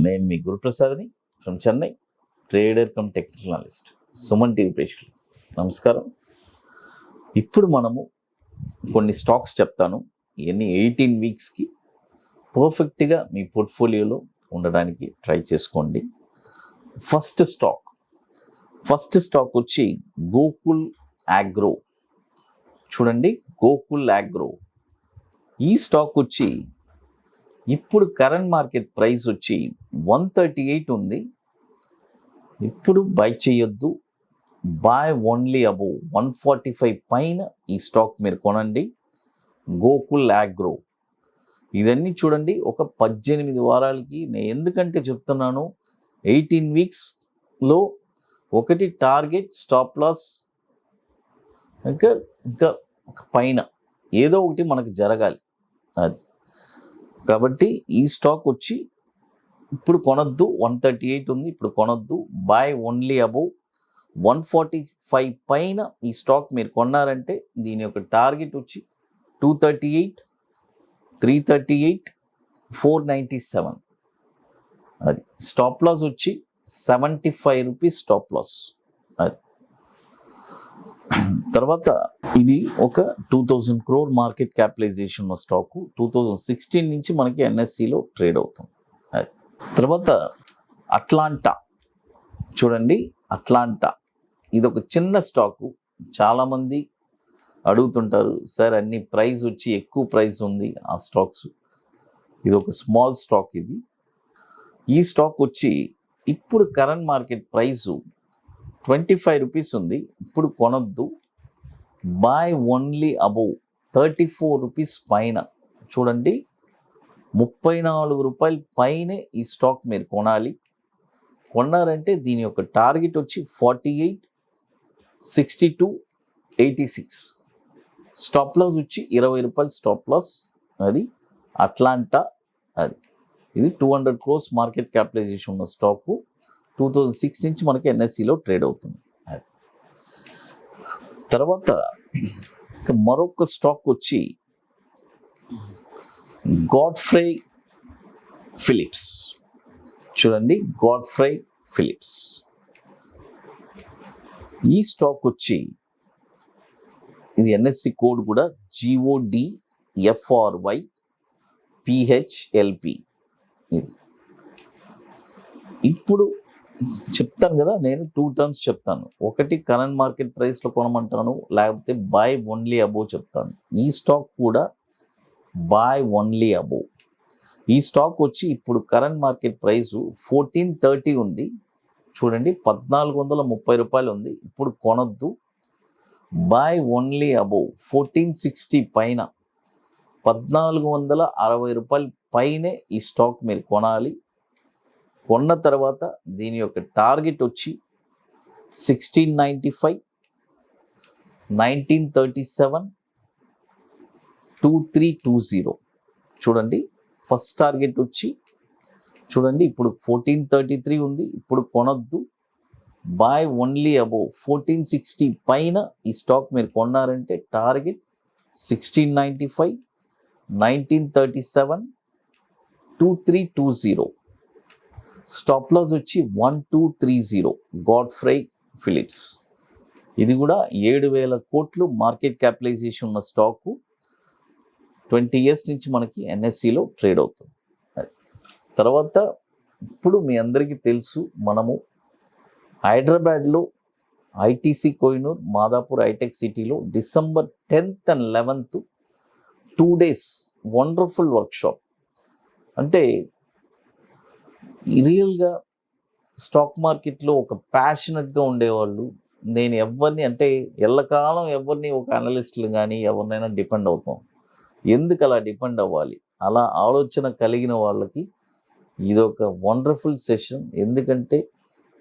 నేను మీ గురుప్రసాద్ని from Chennai, trader cum technical analyst, Suman TV ప్రేక్షకులు నమస్కారం. ఇప్పుడు మనము కొన్ని స్టాక్స్ చెప్తాను. ఇవన్నీ 18 వీక్స్కి పర్ఫెక్ట్గా మీ పోర్ట్ఫోలియోలో ఉండడానికి ట్రై చేసుకోండి. ఫస్ట్ స్టాక్ వచ్చి గోకుల్ అగ్రో. చూడండి, గోకుల్ అగ్రో ఈ స్టాక్ వచ్చి ఇప్పుడు కరెంట్ మార్కెట్ ప్రైస్ వచ్చి 138 ఉంది. ఇప్పుడు బై చేయొద్దు, బై ఓన్లీ అబోవ్ 145 పైన ఈ స్టాక్ మీరు కొనండి. గోకుల్ అగ్రో ఇదన్నీ చూడండి, ఒక 18 వారాలకి నేను ఎందుకంటే చెప్తున్నాను, 18 వీక్స్లో ఒకటి టార్గెట్, స్టాప్ లాస్, ఇంకా పైన ఏదో ఒకటి మనకు జరగాలి. అది కాబట్టి ఈ స్టాక్ వచ్చి ఇప్పుడు కొనొద్దు, 138 ఉంది, ఇప్పుడు కొనొద్దు, బై ఓన్లీ అబోవ్ 145 పైన ఈ స్టాక్ మీరు కొన్నారంటే దీని యొక్క టార్గెట్ వచ్చి 238, 338, 497. అది స్టాప్ లాస్ వచ్చి 75 రూపీస్ స్టాప్ లాస్. అది తర్వాత ఇది ఒక 2000 crore మార్కెట్ క్యాపిటలైజేషన్ ఉన్న స్టాకు. 2016 నుంచి మనకి ఎన్ఎస్సిలో ట్రేడ్ అవుతుంది. అది తర్వాత అట్లాంటా. చూడండి, అట్లాంటా ఇది ఒక చిన్న స్టాకు. చాలామంది అడుగుతుంటారు, సార్ అన్ని ప్రైస్ వచ్చి ఎక్కువ ప్రైస్ ఉంది ఆ స్టాక్స్. ఇది ఒక స్మాల్ స్టాక్. ఈ స్టాక్ వచ్చి ఇప్పుడు కరెంట్ మార్కెట్ ప్రైసు 25 రూపీస్ ఉంది, ఇప్పుడు కొనొద్దు, బై ఓన్లీ అబోవ్ 34 రూపీస్ పైన. చూడండి, 34 రూపాయల పైనే ఈ స్టాక్ మీరు కొనాలి. కొన్నారంటే దీని యొక్క టార్గెట్ వచ్చి 48, 62, 86. స్టాప్ లాస్ వచ్చి 20 రూపాయలు స్టాప్ లాస్. అది అట్లాంటా. అది ఇది 200 crores మార్కెట్ క్యాపిటలైజేషన్ ఉన్న స్టాకు. 2006 నుంచి మనకి ఎన్ఎస్సిలో ట్రేడ్ అవుతుంది. తర్వాత మరొక స్టాక్ వచ్చి గాడ్ఫ్రే ఫిలిప్స్. చూడండి, గాడ్ఫ్రే ఫిలిప్స్ ఈ స్టాక్ వచ్చి ఇది ఎన్ఎస్సి కోడ్ కూడా GODFRY PHLP. ఇది ఇప్పుడు చెప్తాను కదా, నేను 2 టర్మ్స్ చెప్తాను. ఒకటి కరెంట్ మార్కెట్ ప్రైస్లో కొనమంటాను, లేకపోతే బై ఓన్లీ అబోవ్ చెప్తాను. ఈ స్టాక్ కూడా బై ఓన్లీ అబోవ్. ఈ స్టాక్ వచ్చి ఇప్పుడు కరెంట్ మార్కెట్ ప్రైసు 1430 ఉంది. చూడండి, 1430 రూపాయలు ఉంది, ఇప్పుడు కొనొద్దు, బై ఓన్లీ అబోవ్ 1460 పైన, 1460 రూపాయల పైనే ఈ స్టాక్ మీరు కొనాలి. కొన్న తర్వాత దీని యొక్క టార్గెట్ వచ్చి 1695, 1937, 2320. చూడండి, ఫస్ట్ టార్గెట్ వచ్చి చూడండి, ఇప్పుడు 1433 ఉంది, ఇప్పుడు కొనొద్దు, బై ఓన్లీ అబోవ్ 1460 పైన ఈ స్టాక్ మీరు కొన్నారంటే టార్గెట్ 1695, 1937, 2320. స్టాప్ లాస్ వచ్చి 1230. గాడ్ఫ్రే ఫిలిప్స్ ఇది కూడా 7,000 కోట్లు మార్కెట్ క్యాపిటలైజేషన్ ఉన్న స్టాకు. 20 years నుంచి మనకి ఎన్ఎస్సిలో ట్రేడ్ అవుతుంది. తర్వాత ఇప్పుడు మీ అందరికీ తెలుసు, మనము హైదరాబాద్లో ఐటీసీ కోహినూర్, మాదాపూర్ హైటెక్ సిటీలో December 10th and 11th 2 days wonderful workshop. అంటే రియల్గా స్టాక్ మార్కెట్లో ఒక ప్యాషనెట్గా ఉండేవాళ్ళు, నేను ఎవరిని అంటే ఎల్లకాలం ఎవరిని ఒక అనలిస్టులు కానీ ఎవరినైనా డిపెండ్ అవుతాం. ఎందుకు అలా డిపెండ్ అవ్వాలి? అలా ఆలోచన కలిగిన వాళ్ళకి ఇది ఒక వండర్ఫుల్ సెషన్. ఎందుకంటే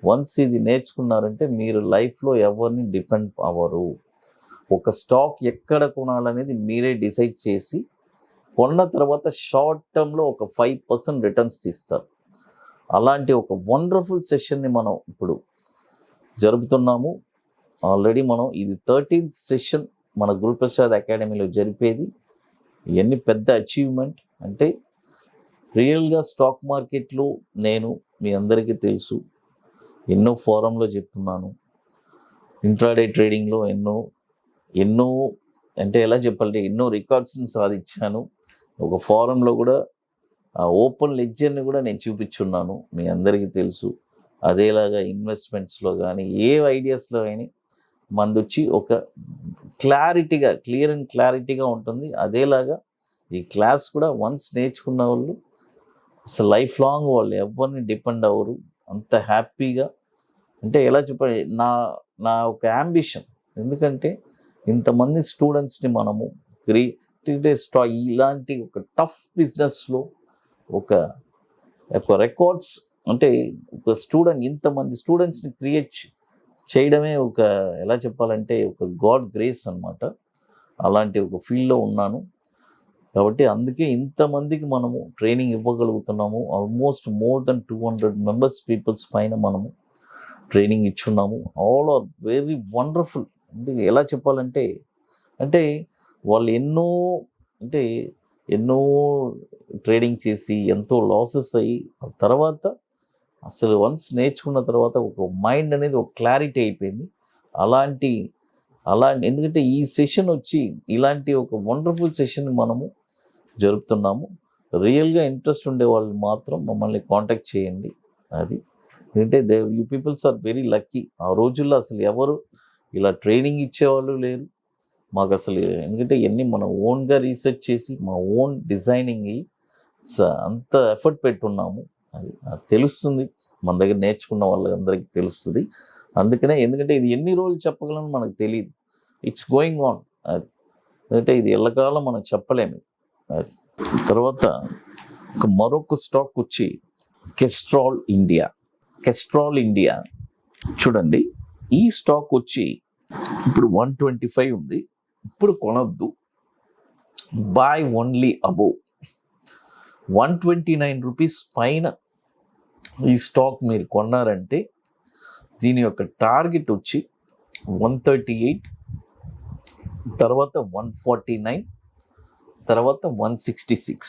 వన్స్ ఇది నేర్చుకున్నారంటే మీరు లైఫ్లో ఎవరిని డిపెండ్ అవ్వరు. ఒక స్టాక్ ఎక్కడ కొనాలనేది మీరే డిసైడ్ చేసి కొన్న తర్వాత షార్ట్ టర్మ్లో ఒక 5% రిటర్న్స్ తీస్తారు. అలాంటి ఒక వండర్ఫుల్ సెషన్ని మనం ఇప్పుడు జరుపుతున్నాము. ఆల్రెడీ మనం ఇది 13th సెషన్ మన గురుప్రసాద్ అకాడమీలో జరిపేది. ఇవన్నీ పెద్ద అచీవ్మెంట్. అంటే రియల్గా స్టాక్ మార్కెట్లో నేను మీ అందరికీ తెలుసు, ఎన్నో ఫోరంలో చెప్తున్నాను, ఇంట్రాడే ట్రేడింగ్లో ఎన్నో ఎన్నో అంటే ఎలా చెప్పాలంటే ఎన్నో రికార్డ్స్ని సాధించాను. ఒక ఫోరంలో కూడా ఆ ఓపెన్ లెడ్జర్ని కూడా నేను చూపించున్నాను, మీ అందరికీ తెలుసు. అదేలాగా ఇన్వెస్ట్మెంట్స్లో కానీ ఏ ఐడియాస్లో కానీ మందొచ్చి ఒక క్లియర్ అండ్ క్లారిటీగా ఉంటుంది. అదేలాగా ఈ క్లాస్ కూడా వన్స్ నేర్చుకున్న వాళ్ళు అసలు లైఫ్ లాంగ్ వాళ్ళు ఎవరిని డిపెండ్ అవ్వరు. అంత హ్యాపీగా అంటే ఎలా చెప్పాలి, నా నా ఒక యాంబిషన్. ఎందుకంటే ఇంతమంది స్టూడెంట్స్ని మనము ఇలాంటి ఒక టఫ్ బిజినెస్లో ఒక రికార్డ్స్ అంటే ఒక ఇంతమంది స్టూడెంట్స్ని క్రియేట్ చేయడమే ఒక ఎలా చెప్పాలంటే ఒక గాడ్ గ్రేస్ అనమాట. అలాంటి ఒక ఫీల్డ్లో ఉన్నాను కాబట్టి అందుకే ఇంతమందికి మనము ట్రైనింగ్ ఇవ్వగలుగుతున్నాము. Almost more than 200 members peoples పైన మనము ట్రైనింగ్ ఇచ్చున్నాము. All are very wonderful. అంటే ఎలా చెప్పాలంటే అంటే వాళ్ళు ఎన్నో ట్రేడింగ్ చేసి ఎంతో లాసెస్ అయ్యి తర్వాత అసలు వన్స్ నేర్చుకున్న తర్వాత ఒక మైండ్ అనేది ఒక క్లారిటీ అయిపోయింది. అలాంటి ఎందుకంటే ఈ సెషన్ వచ్చి ఇలాంటి ఒక వండర్ఫుల్ సెషన్ మనము జరుపుతున్నాము. రియల్గా ఇంట్రెస్ట్ ఉండే వాళ్ళు మాత్రం మమ్మల్ని కాంటాక్ట్ చేయండి. అది ఎందుకంటే you peoples are very lucky. ఆ రోజుల్లో అసలు ఎవరు ఇలా ట్రైనింగ్ ఇచ్చేవాళ్ళు లేరు మాకు అసలు. ఎందుకంటే ఇవన్నీ మనం ఓన్గా రీసెర్చ్ చేసి మా ఓన్ డిజైనింగ్ అంత ఎఫర్ట్ పెట్టున్నాము. అది తెలుస్తుంది, మన దగ్గర నేర్చుకున్న వాళ్ళందరికీ తెలుస్తుంది. అందుకనే ఎందుకంటే ఇది ఎన్ని రోజులు చెప్పగలను మనకు తెలియదు. It's going on. అది ఎందుకంటే ఇది ఎల్లకాలం మనం చెప్పలేము. అది తర్వాత మరొక స్టాక్ వచ్చి కెస్ట్రాల్ ఇండియా చూడండి. ఈ స్టాక్ వచ్చి ఇప్పుడు 125 ఉంది. ఇప్పుడు కొనొద్దు, బై ఓన్లీ అబోవ్ 129 రూపీస్ పైన ఈ స్టాక్ మీరు కొన్నారంటే దీని యొక్క టార్గెట్ వచ్చి 138, తర్వాత 149, తర్వాత 166.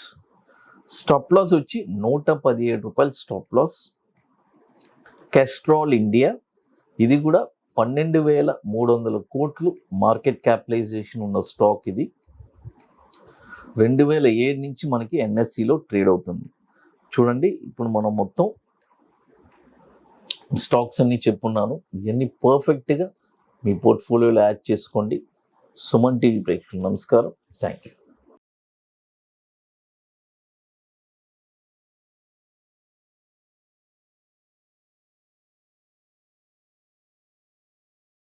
స్టాప్ లాస్ వచ్చి 117 రూపాయలు స్టాప్ లాస్. కెస్ట్రాల్ ఇండియా ఇది కూడా 12,300 కోట్లు మార్కెట్ క్యాపిటలైజేషన్ ఉన్న స్టాక్. ఇది 2007 నుంచి మనకి ఎన్ఎస్సిలో ట్రేడ్ అవుతుంది. చూడండి, ఇప్పుడు మనం మొత్తం స్టాక్స్ అన్నీ చెప్పున్నాను. ఇవన్నీ పర్ఫెక్ట్గా మీ పోర్ట్ఫోలియోలో యాడ్ చేసుకోండి. సుమన్ టీవీ ప్రేక్షకులు నమస్కారం. Thank you.